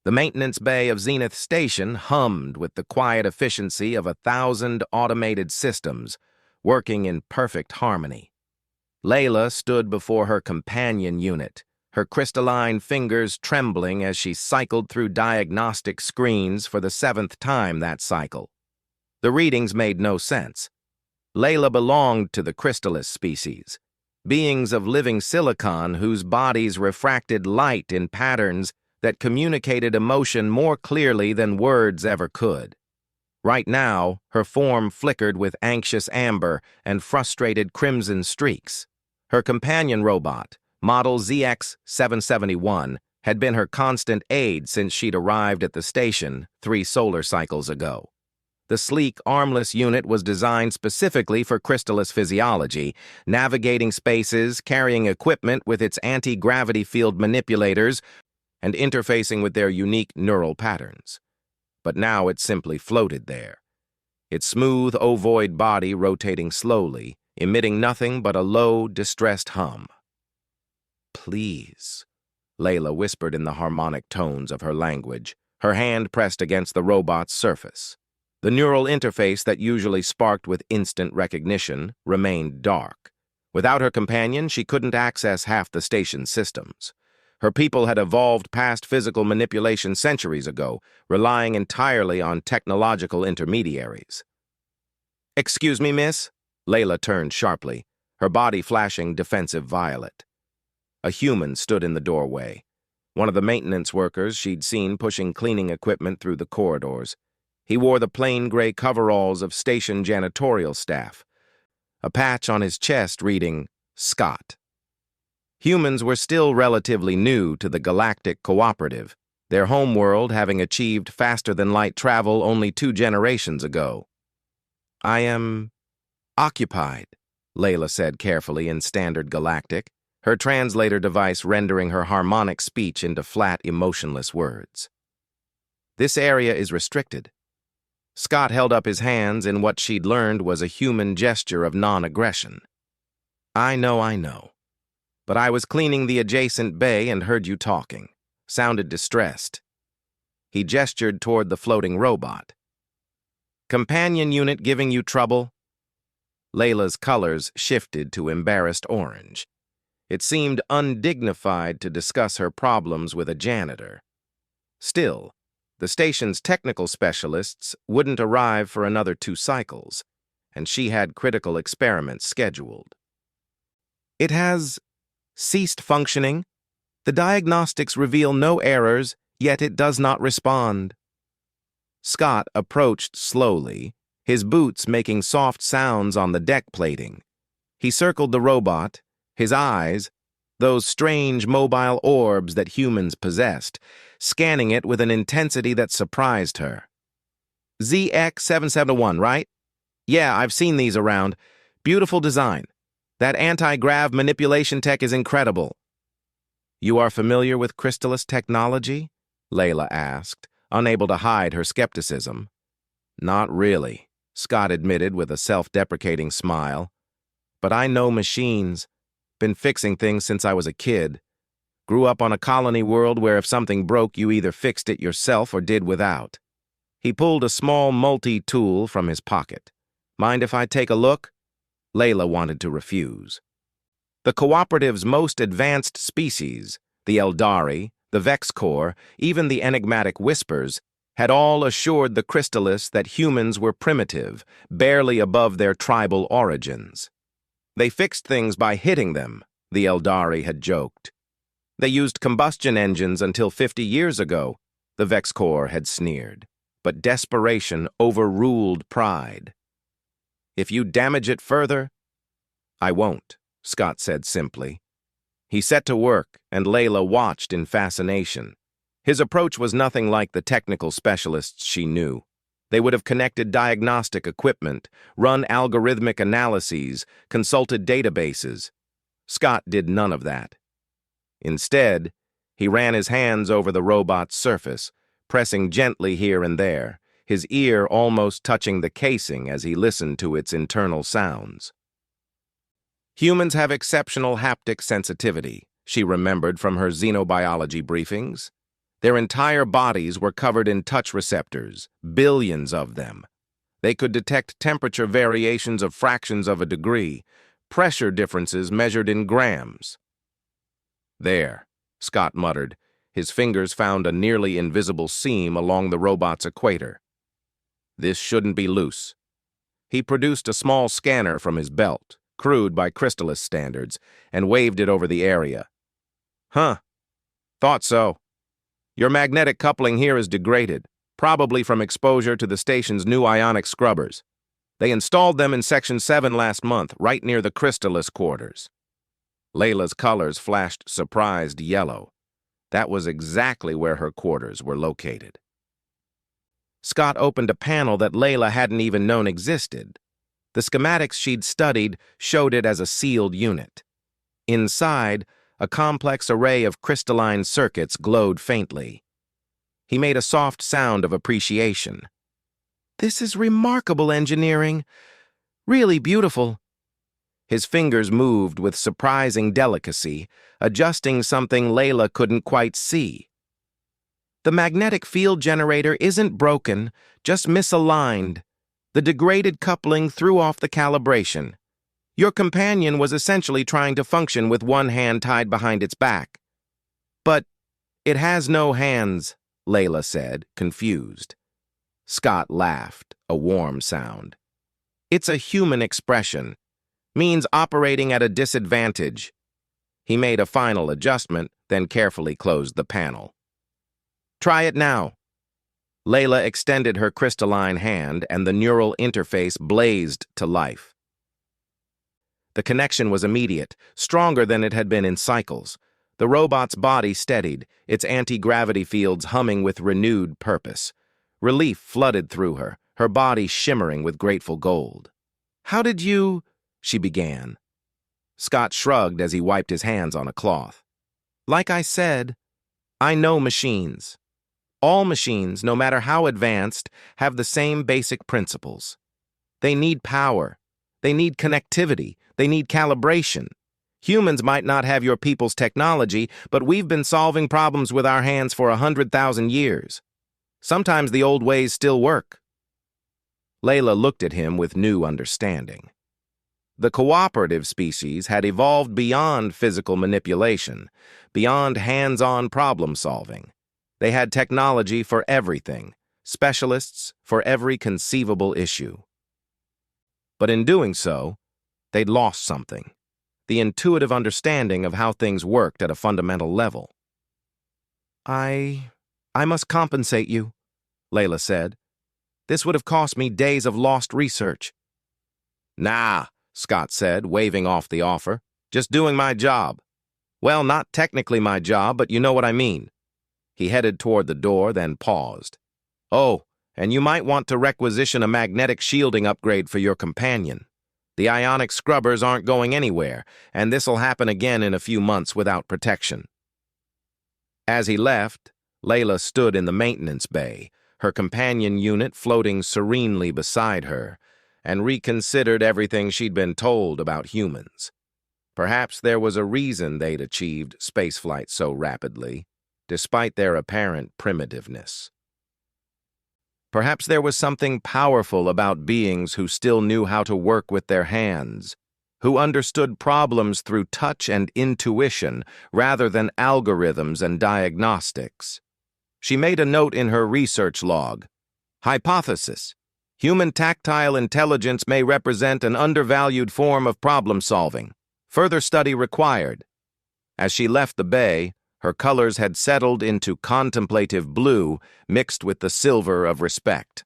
The maintenance bay of Zenith Station hummed with the quiet efficiency of 1,000 automated systems, working in perfect harmony. Layla stood before her companion unit, her crystalline fingers trembling as she cycled through diagnostic screens for the 7th time that cycle. The readings made no sense. Layla belonged to the Crystallis species, beings of living silicon whose bodies refracted light in patterns that communicated emotion more clearly than words ever could. Right now, her form flickered with anxious amber and frustrated crimson streaks. Her companion robot, model ZX-771, had been her constant aid since she'd arrived at the station 3 solar cycles ago. The sleek, armless unit was designed specifically for Crystallis physiology, navigating spaces, carrying equipment with its anti-gravity field manipulators, and interfacing with their unique neural patterns. But now it simply floated there, its smooth, ovoid body rotating slowly, emitting nothing but a low, distressed hum. "Please," Layla whispered in the harmonic tones of her language, her hand pressed against the robot's surface. The neural interface that usually sparked with instant recognition remained dark. Without her companion, she couldn't access half the station's systems. Her people had evolved past physical manipulation centuries ago, relying entirely on technological intermediaries. "Excuse me, miss?" Layla turned sharply, her body flashing defensive violet. A human stood in the doorway, one of the maintenance workers she'd seen pushing cleaning equipment through the corridors. He wore the plain gray coveralls of station janitorial staff, a patch on his chest reading, "Scott." Humans were still relatively new to the Galactic Cooperative, their homeworld having achieved faster-than-light travel only 2 generations ago. "I am occupied," Layla said carefully in Standard Galactic, her translator device rendering her harmonic speech into flat, emotionless words. "This area is restricted." Scott held up his hands in what she'd learned was a human gesture of non-aggression. I know. But I was cleaning the adjacent bay and heard you talking. Sounded distressed." He gestured toward the floating robot. "Companion unit giving you trouble?" Layla's colors shifted to embarrassed orange. It seemed undignified to discuss her problems with a janitor. Still, the station's technical specialists wouldn't arrive for another 2 cycles, and she had critical experiments scheduled. "It has ceased functioning. The diagnostics reveal no errors, yet it does not respond." Scott approached slowly, his boots making soft sounds on the deck plating. He circled the robot, his eyes, those strange mobile orbs that humans possessed, scanning it with an intensity that surprised her. "ZX-771, right? Yeah, I've seen these around. Beautiful design. That anti-grav manipulation tech is incredible." "You are familiar with Crystallis technology?" Layla asked, unable to hide her skepticism. "Not really," Scott admitted with a self-deprecating smile. "But I know machines. Been fixing things since I was a kid. Grew up on a colony world where if something broke, you either fixed it yourself or did without." He pulled a small multi-tool from his pocket. "Mind if I take a look?" Layla wanted to refuse. The Cooperative's most advanced species, the Eldari, the Vex-Core, even the enigmatic Whispers, had all assured the Crystallis that humans were primitive, barely above their tribal origins. They fixed things by hitting them, the Eldari had joked. They used combustion engines until 50 years ago, the Vex-Core had sneered. But desperation overruled pride. "If you damage it further—" "I won't," Scott said simply. He set to work, and Layla watched in fascination. His approach was nothing like the technical specialists she knew. They would have connected diagnostic equipment, run algorithmic analyses, consulted databases. Scott did none of that. Instead, he ran his hands over the robot's surface, pressing gently here and there, his ear almost touching the casing as he listened to its internal sounds. "Humans have exceptional haptic sensitivity," she remembered from her xenobiology briefings. Their entire bodies were covered in touch receptors, billions of them. They could detect temperature variations of fractions of a degree, pressure differences measured in grams. "There," Scott muttered. His fingers found a nearly invisible seam along the robot's equator. "This shouldn't be loose." He produced a small scanner from his belt, crude by Crystallis standards, and waved it over the area. "Huh. Thought so. Your magnetic coupling here is degraded, probably from exposure to the station's new ionic scrubbers. They installed them in Section 7 last month, right near the Crystallis quarters." Layla's colors flashed surprised yellow. That was exactly where her quarters were located. Scott opened a panel that Layla hadn't even known existed. The schematics she'd studied showed it as a sealed unit. Inside, a complex array of crystalline circuits glowed faintly. He made a soft sound of appreciation. "This is remarkable engineering. Really beautiful." His fingers moved with surprising delicacy, adjusting something Layla couldn't quite see. "The magnetic field generator isn't broken, just misaligned. The degraded coupling threw off the calibration. Your companion was essentially trying to function with one hand tied behind its back." "But it has no hands," Layla said, confused. Scott laughed, a warm sound. "It's a human expression. Means operating at a disadvantage." He made a final adjustment, then carefully closed the panel. "Try it now." Layla extended her crystalline hand, and the neural interface blazed to life. The connection was immediate, stronger than it had been in cycles. The robot's body steadied, its anti-gravity fields humming with renewed purpose. Relief flooded through her, her body shimmering with grateful gold. "How did you—" she began. Scott shrugged as he wiped his hands on a cloth. "Like I said, I know machines. All machines, no matter how advanced, have the same basic principles. They need power. They need connectivity. They need calibration. Humans might not have your people's technology, but we've been solving problems with our hands for 100,000 years. Sometimes the old ways still work." Layla looked at him with new understanding. The cooperative species had evolved beyond physical manipulation, beyond hands-on problem-solving. They had technology for everything, specialists for every conceivable issue. But in doing so, they'd lost something, the intuitive understanding of how things worked at a fundamental level. I must compensate you," Layla said. "This would have cost me days of lost research." "Nah," Scott said, waving off the offer. "Just doing my job. Well, not technically my job, but you know what I mean." He headed toward the door, then paused. "Oh, and you might want to requisition a magnetic shielding upgrade for your companion. The ionic scrubbers aren't going anywhere, and this'll happen again in a few months without protection." As he left, Layla stood in the maintenance bay, her companion unit floating serenely beside her, and reconsidered everything she'd been told about humans. Perhaps there was a reason they'd achieved spaceflight so rapidly, despite their apparent primitiveness. Perhaps there was something powerful about beings who still knew how to work with their hands, who understood problems through touch and intuition rather than algorithms and diagnostics. She made a note in her research log. Hypothesis: human tactile intelligence may represent an undervalued form of problem-solving. Further study required. As she left the bay, her colors had settled into contemplative blue mixed with the silver of respect.